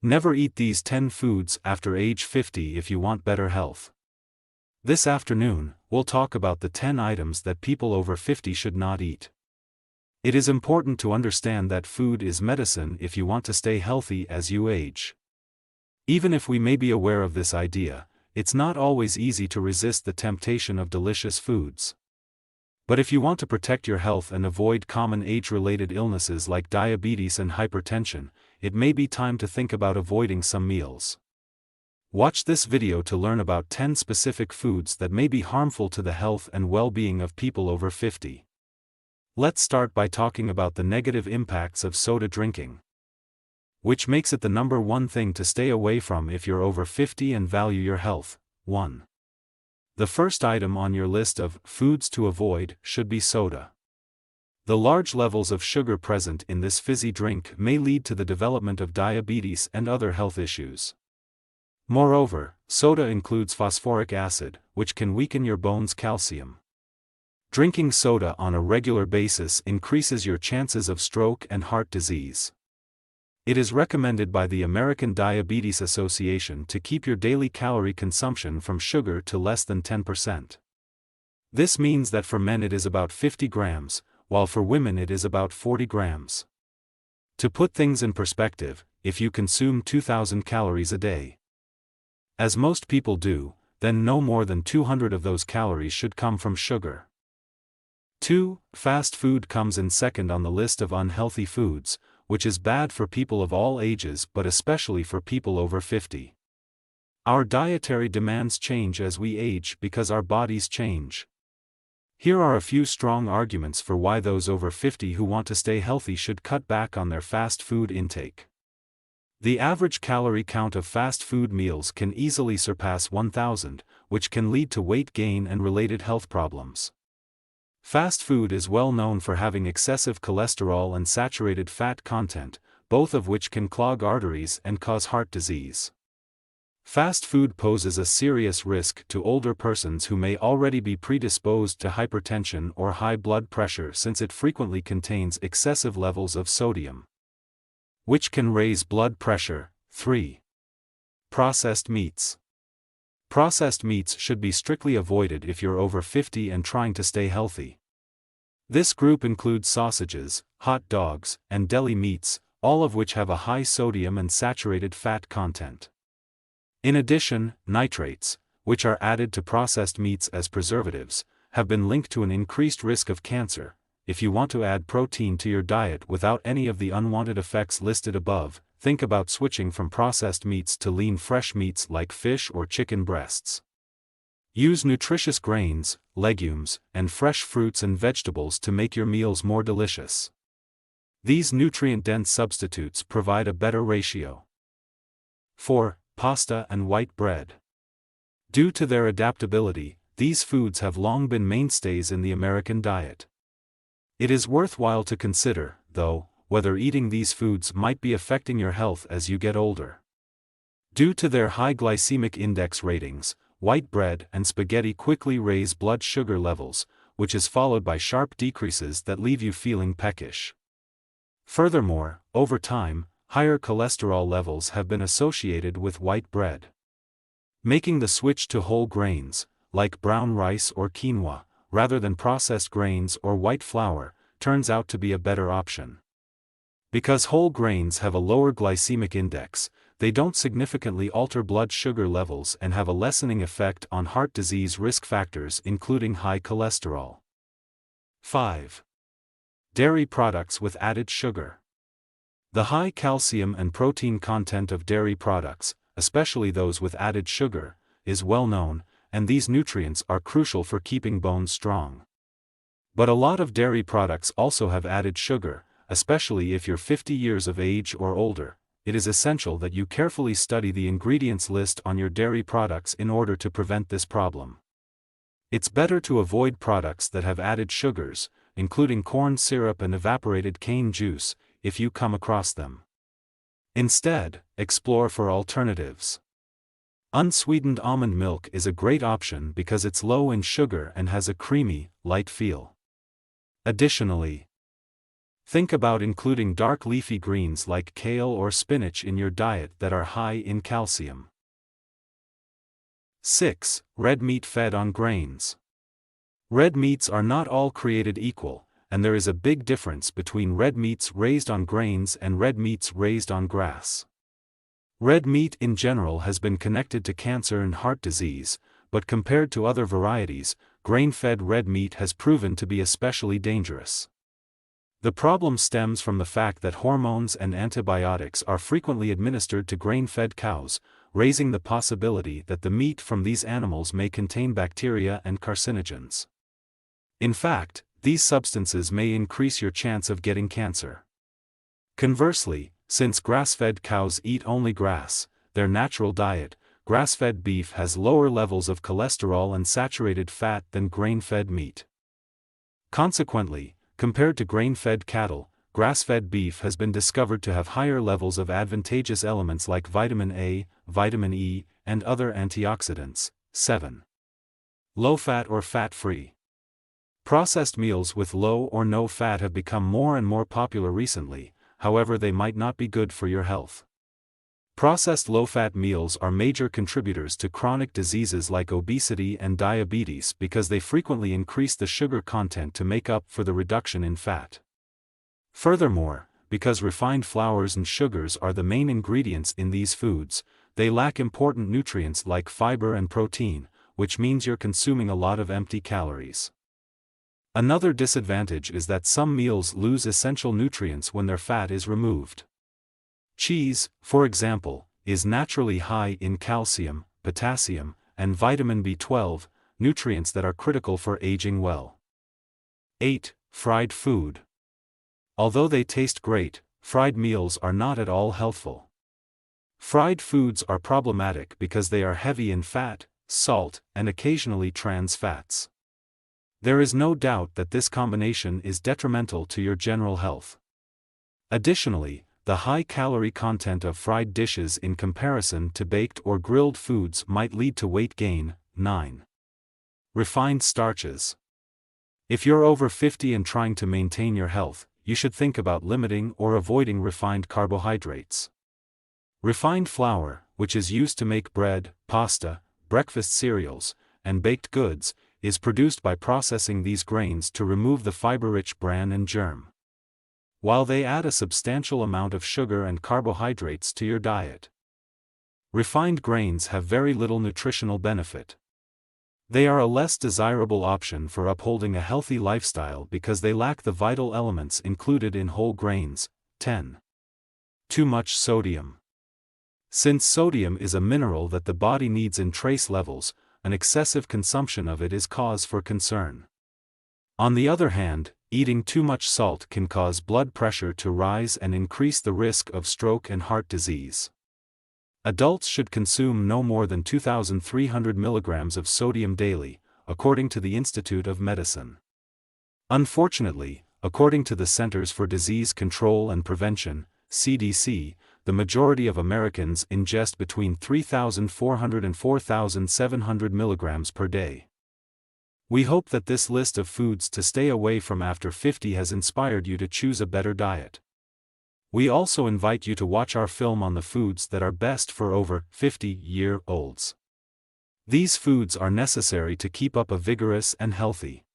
Never eat these 10 foods after age 50 if you want better health. This afternoon, we'll talk about the 10 items that people over 50 should not eat. It is important to understand that food is medicine if you want to stay healthy as you age. Even if we may be aware of this idea, it's not always easy to resist the temptation of delicious foods. But if you want to protect your health and avoid common age-related illnesses like diabetes and hypertension, it may be time to think about avoiding some meals. Watch this video to learn about 10 specific foods that may be harmful to the health and well-being of people over 50. Let's start by talking about the negative impacts of soda drinking, which makes it the number one thing to stay away from if you're over 50 and value your health. 1. The first item on your list of foods to avoid should be soda. The large levels of sugar present in this fizzy drink may lead to the development of diabetes and other health issues. Moreover, soda includes phosphoric acid, which can weaken your bones' calcium. Drinking soda on a regular basis increases your chances of stroke and heart disease. It is recommended by the American Diabetes Association to keep your daily calorie consumption from sugar to less than 10%. This means that for men it is about 50 grams, while for women it is about 40 grams. To put things in perspective, if you consume 2,000 calories a day, as most people do, then no more than 200 of those calories should come from sugar. 2. Fast food comes in second on the list of unhealthy foods, which is bad for people of all ages but especially for people over 50. Our dietary demands change as we age because our bodies change. Here are a few strong arguments for why those over 50 who want to stay healthy should cut back on their fast food intake. The average calorie count of fast food meals can easily surpass 1,000, which can lead to weight gain and related health problems. Fast food is well known for having excessive cholesterol and saturated fat content, both of which can clog arteries and cause heart disease. Fast food poses a serious risk to older persons who may already be predisposed to hypertension or high blood pressure since it frequently contains excessive levels of sodium, which can raise blood pressure. 3. Processed meats. Processed meats should be strictly avoided if you're over 50 and trying to stay healthy. This group includes sausages, hot dogs, and deli meats, all of which have a high sodium and saturated fat content. In addition, nitrates, which are added to processed meats as preservatives, have been linked to an increased risk of cancer. If you want to add protein to your diet without any of the unwanted effects listed above, think about switching from processed meats to lean fresh meats like fish or chicken breasts. Use nutritious grains, legumes, and fresh fruits and vegetables to make your meals more delicious. These nutrient-dense substitutes provide a better ratio. 4. Pasta and white bread. Due to their adaptability, these foods have long been mainstays in the American diet. It is worthwhile to consider, though, whether eating these foods might be affecting your health as you get older. Due to their high glycemic index ratings, white bread and spaghetti quickly raise blood sugar levels, which is followed by sharp decreases that leave you feeling peckish. Furthermore, over time, higher cholesterol levels have been associated with white bread. Making the switch to whole grains, like brown rice or quinoa, rather than processed grains or white flour, turns out to be a better option. Because whole grains have a lower glycemic index, they don't significantly alter blood sugar levels and have a lessening effect on heart disease risk factors including high cholesterol. 5. Dairy products with added sugar. The high calcium and protein content of dairy products, especially those with added sugar, is well known, and these nutrients are crucial for keeping bones strong. But a lot of dairy products also have added sugar, especially if you're 50 years of age or older. It is essential that you carefully study the ingredients list on your dairy products in order to prevent this problem. It's better to avoid products that have added sugars, including corn syrup and evaporated cane juice, if you come across them. Instead, explore for alternatives. Unsweetened almond milk is a great option because it's low in sugar and has a creamy, light feel. Additionally, Think about including dark leafy greens like kale or spinach in your diet that are high in calcium. 6. Red meat fed on grains. Red meats are not all created equal, and there is a big difference between red meats raised on grains and red meats raised on grass. Red meat in general has been connected to cancer and heart disease, but compared to other varieties, grain-fed red meat has proven to be especially dangerous. The problem stems from the fact that hormones and antibiotics are frequently administered to grain-fed cows, raising the possibility that the meat from these animals may contain bacteria and carcinogens. In fact, these substances may increase your chance of getting cancer. Conversely, since grass-fed cows eat only grass, their natural diet, grass-fed beef has lower levels of cholesterol and saturated fat than grain-fed meat. Consequently, compared to grain-fed cattle, grass-fed beef has been discovered to have higher levels of advantageous elements like vitamin A, vitamin E, and other antioxidants. 7. Low-fat or fat-free. Processed meals with low or no fat have become more and more popular recently, however they might not be good for your health. Processed low-fat meals are major contributors to chronic diseases like obesity and diabetes because they frequently increase the sugar content to make up for the reduction in fat. Furthermore, because refined flours and sugars are the main ingredients in these foods, they lack important nutrients like fiber and protein, which means you're consuming a lot of empty calories. Another disadvantage is that some meals lose essential nutrients when their fat is removed. Cheese, for example, is naturally high in calcium, potassium, and vitamin B12, nutrients that are critical for aging well. 8. Fried food. Although they taste great, fried meals are not at all healthful. Fried foods are problematic because they are heavy in fat, salt, and occasionally trans fats. There is no doubt that this combination is detrimental to your general health. Additionally, the high calorie content of fried dishes in comparison to baked or grilled foods might lead to weight gain. 9. Refined starches. If you're over 50 and trying to maintain your health, you should think about limiting or avoiding refined carbohydrates. Refined flour, which is used to make bread, pasta, breakfast cereals, and baked goods, is produced by processing these grains to remove the fiber-rich bran and germ. While they add a substantial amount of sugar and carbohydrates to your diet, refined grains have very little nutritional benefit. They are a less desirable option for upholding a healthy lifestyle because they lack the vital elements included in whole grains. 10. Too much sodium. Since sodium is a mineral that the body needs in trace levels, an excessive consumption of it is cause for concern. On the other hand, eating too much salt can cause blood pressure to rise and increase the risk of stroke and heart disease. Adults should consume no more than 2,300 milligrams of sodium daily, according to the Institute of Medicine. Unfortunately, according to the Centers for Disease Control and Prevention, CDC, the majority of Americans ingest between 3,400 and 4,700 milligrams per day. We hope that this list of foods to stay away from after 50 has inspired you to choose a better diet. We also invite you to watch our film on the foods that are best for over 50-year-olds. These foods are necessary to keep up a vigorous and healthy